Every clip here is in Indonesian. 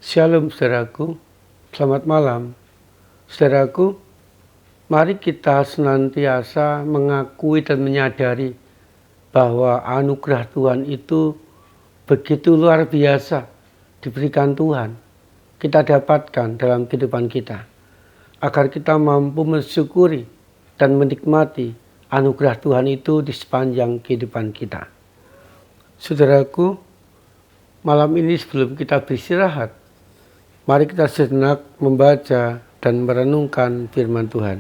Shalom saudaraku, selamat malam. Saudaraku, mari kita senantiasa mengakui dan menyadari bahwa anugerah Tuhan itu begitu luar biasa diberikan Tuhan. Kita dapatkan dalam kehidupan kita, agar kita mampu mensyukuri dan menikmati anugerah Tuhan itu di sepanjang kehidupan kita. Saudaraku, malam ini sebelum kita beristirahat, mari kita sejenak membaca dan merenungkan firman Tuhan.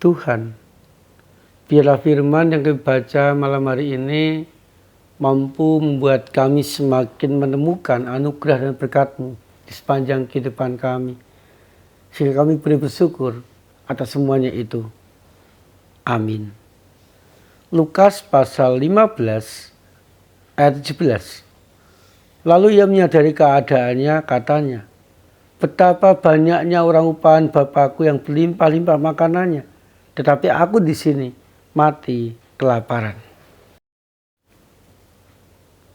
Tuhan, biarlah firman yang kami baca malam hari ini mampu membuat kami semakin menemukan anugerah dan berkat-Mu di sepanjang kehidupan kami, sehingga kami boleh bersyukur atas semuanya itu. Amin. Lukas pasal 15 ayat 17. Lalu ia menyadari keadaannya, katanya, betapa banyaknya orang upahan Bapakku yang berlimpah-limpah makanannya, tetapi aku di sini mati kelaparan.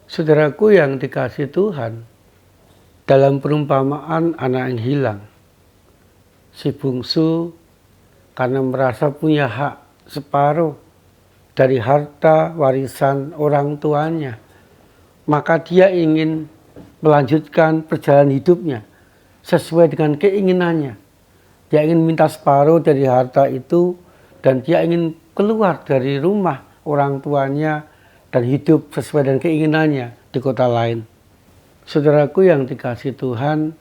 Saudaraku yang dikasihi Tuhan, dalam perumpamaan anak yang hilang, si bungsu karena merasa punya hak separuh dari harta warisan orang tuanya, maka dia ingin melanjutkan perjalanan hidupnya sesuai dengan keinginannya. Dia ingin minta separuh dari harta itu dan dia ingin keluar dari rumah orang tuanya dan hidup sesuai dengan keinginannya di kota lain. Saudaraku yang dikasihi Tuhan,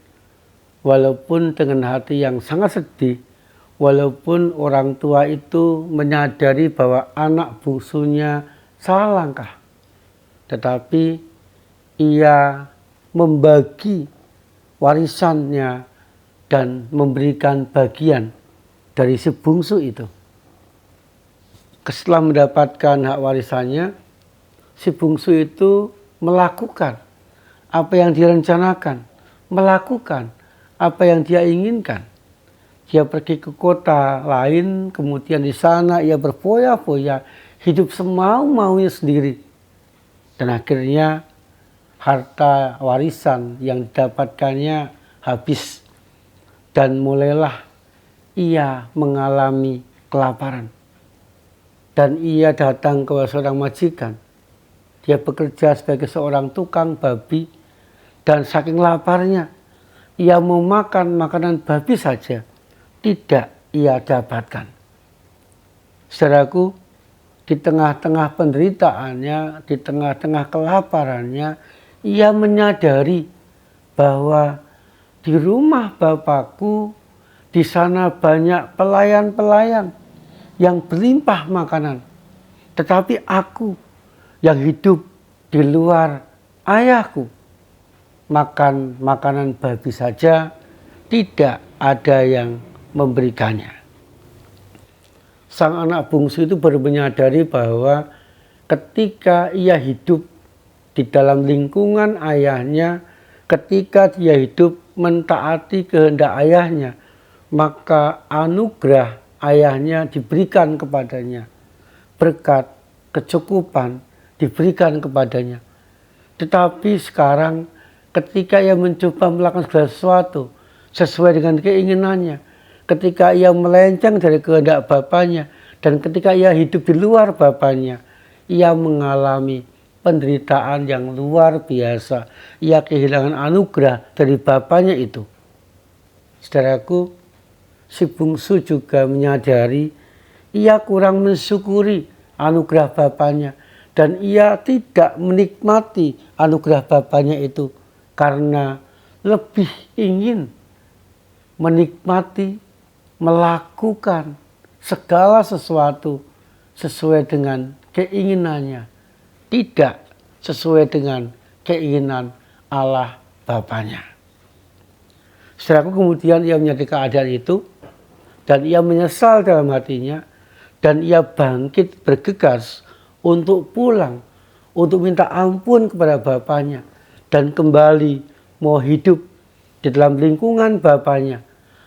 walaupun dengan hati yang sangat sedih, walaupun orang tua itu menyadari bahwa anak bungsunya salah langkah, tetapi ia membagi warisannya dan memberikan bagian dari si bungsu itu. Setelah mendapatkan hak warisannya, si bungsu itu melakukan apa yang direncanakan, melakukan apa yang dia inginkan. Dia pergi ke kota lain, kemudian di sana ia berfoya-foya, hidup semau-maunya sendiri. Dan akhirnya harta warisan yang didapatkannya habis dan mulailah ia mengalami kelaparan. Dan ia datang ke seorang majikan. Dia bekerja sebagai seorang tukang babi dan saking laparnya ia mau makan makanan babi saja tidak ia dapatkan. Saudaraku, di tengah-tengah penderitaannya, di tengah-tengah kelaparannya, ia menyadari bahwa di rumah Bapakku, di sana banyak pelayan-pelayan yang berlimpah makanan. Tetapi aku yang hidup di luar ayahku, makan makanan babi saja, tidak ada yang memberikannya. Sang anak bungsu itu baru menyadari bahwa ketika ia hidup di dalam lingkungan ayahnya, ketika dia hidup mentaati kehendak ayahnya, maka anugerah ayahnya diberikan kepadanya. Berkat, kecukupan diberikan kepadanya. Tetapi sekarang ketika ia mencoba melakukan segala sesuatu sesuai dengan keinginannya, ketika ia melenceng dari kehendak bapaknya, dan ketika ia hidup di luar bapaknya, ia mengalami penderitaan yang luar biasa. Ia kehilangan anugerah dari bapaknya itu. Saudaraku, si bungsu juga menyadari ia kurang mensyukuri anugerah bapaknya, dan ia tidak menikmati anugerah bapaknya itu karena lebih ingin menikmati, melakukan segala sesuatu sesuai dengan keinginannya, tidak sesuai dengan keinginan Allah Bapaknya. Saudaraku, kemudian ia menyadari keadaan itu dan ia menyesal dalam hatinya, dan ia bangkit bergegas untuk pulang, untuk minta ampun kepada bapaknya dan kembali mau hidup di dalam lingkungan bapaknya,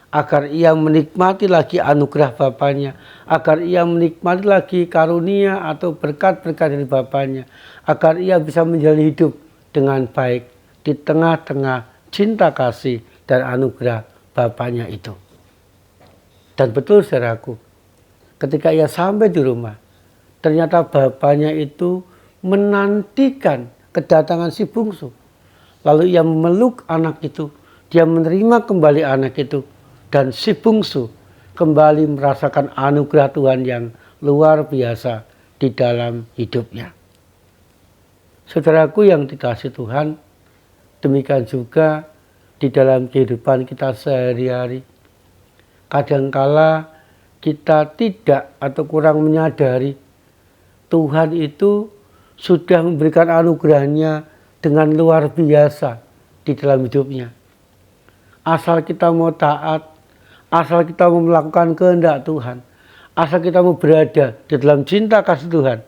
agar ia menikmati lagi anugerah bapaknya, agar ia menikmati lagi karunia atau berkat-berkat dari bapaknya, agar ia bisa menjalani hidup dengan baik di tengah-tengah cinta kasih dan anugerah Bapaknya itu. Dan betul saudaraku, ketika ia sampai di rumah, ternyata Bapaknya itu menantikan kedatangan si bungsu. Lalu ia memeluk anak itu, dia menerima kembali anak itu, dan si bungsu kembali merasakan anugerah Tuhan yang luar biasa di dalam hidupnya. Saudaraku yang dikasihi Tuhan, demikian juga di dalam kehidupan kita sehari-hari. Kadangkala kita tidak atau kurang menyadari Tuhan itu sudah memberikan anugerahnya dengan luar biasa di dalam hidupnya. Asal kita mau taat, asal kita mau melakukan kehendak Tuhan, asal kita mau berada di dalam cinta kasih Tuhan,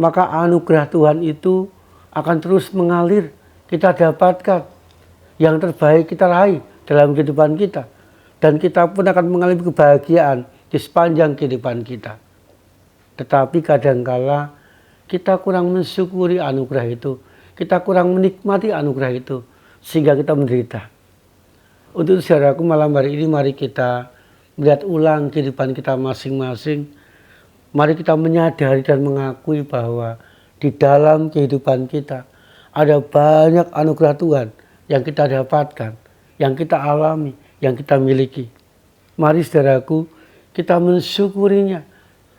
maka anugerah Tuhan itu akan terus mengalir, kita dapatkan. Yang terbaik kita raih dalam kehidupan kita. Dan kita pun akan mengalami kebahagiaan di sepanjang kehidupan kita. Tetapi kadangkala kita kurang mensyukuri anugerah itu. Kita kurang menikmati anugerah itu. Sehingga kita menderita. Untuk saudaraku malam hari ini mari kita melihat ulang kehidupan kita masing-masing. Mari kita menyadari dan mengakui bahwa di dalam kehidupan kita ada banyak anugerah Tuhan yang kita dapatkan, yang kita alami, yang kita miliki. Mari saudaraku, kita mensyukurinya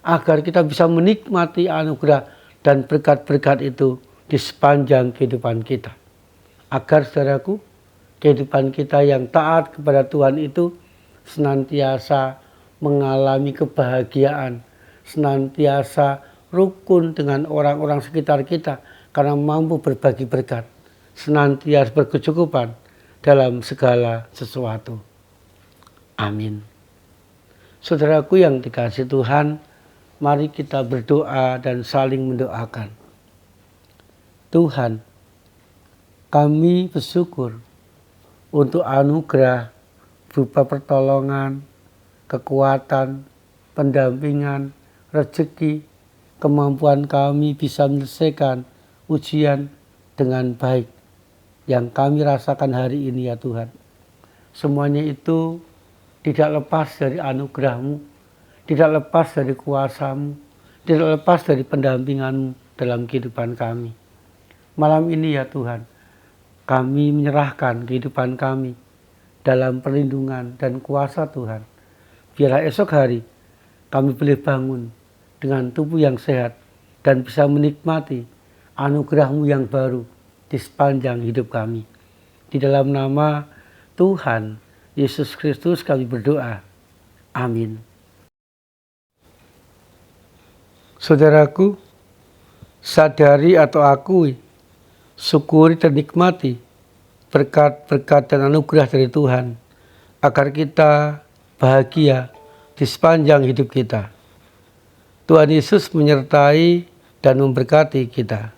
agar kita bisa menikmati anugerah dan berkat-berkat itu di sepanjang kehidupan kita. Agar saudaraku, kehidupan kita yang taat kepada Tuhan itu senantiasa mengalami kebahagiaan, senantiasa rukun dengan orang-orang sekitar kita karena mampu berbagi berkat, senantiasa berkecukupan dalam segala sesuatu. Amin. Saudaraku yang dikasihi Tuhan, mari kita berdoa dan saling mendoakan. Tuhan, kami bersyukur untuk anugerah berupa pertolongan, kekuatan, pendampingan, rezeki, kemampuan kami bisa menyelesaikan ujian dengan baik yang kami rasakan hari ini ya Tuhan. Semuanya itu tidak lepas dari anugerah-Mu, tidak lepas dari kuasa-Mu, tidak lepas dari pendampingan-Mu dalam kehidupan kami. Malam ini ya Tuhan, kami menyerahkan kehidupan kami dalam perlindungan dan kuasa Tuhan. Biarlah esok hari kami boleh bangun dengan tubuh yang sehat dan bisa menikmati anugerah-Mu yang baru di sepanjang hidup kami. Di dalam nama Tuhan Yesus Kristus kami berdoa. Amin. Saudaraku, sadari atau akui, syukuri dan nikmati berkat-berkat dan anugerah dari Tuhan agar kita bahagia di sepanjang hidup kita. Tuhan Yesus menyertai dan memberkati kita.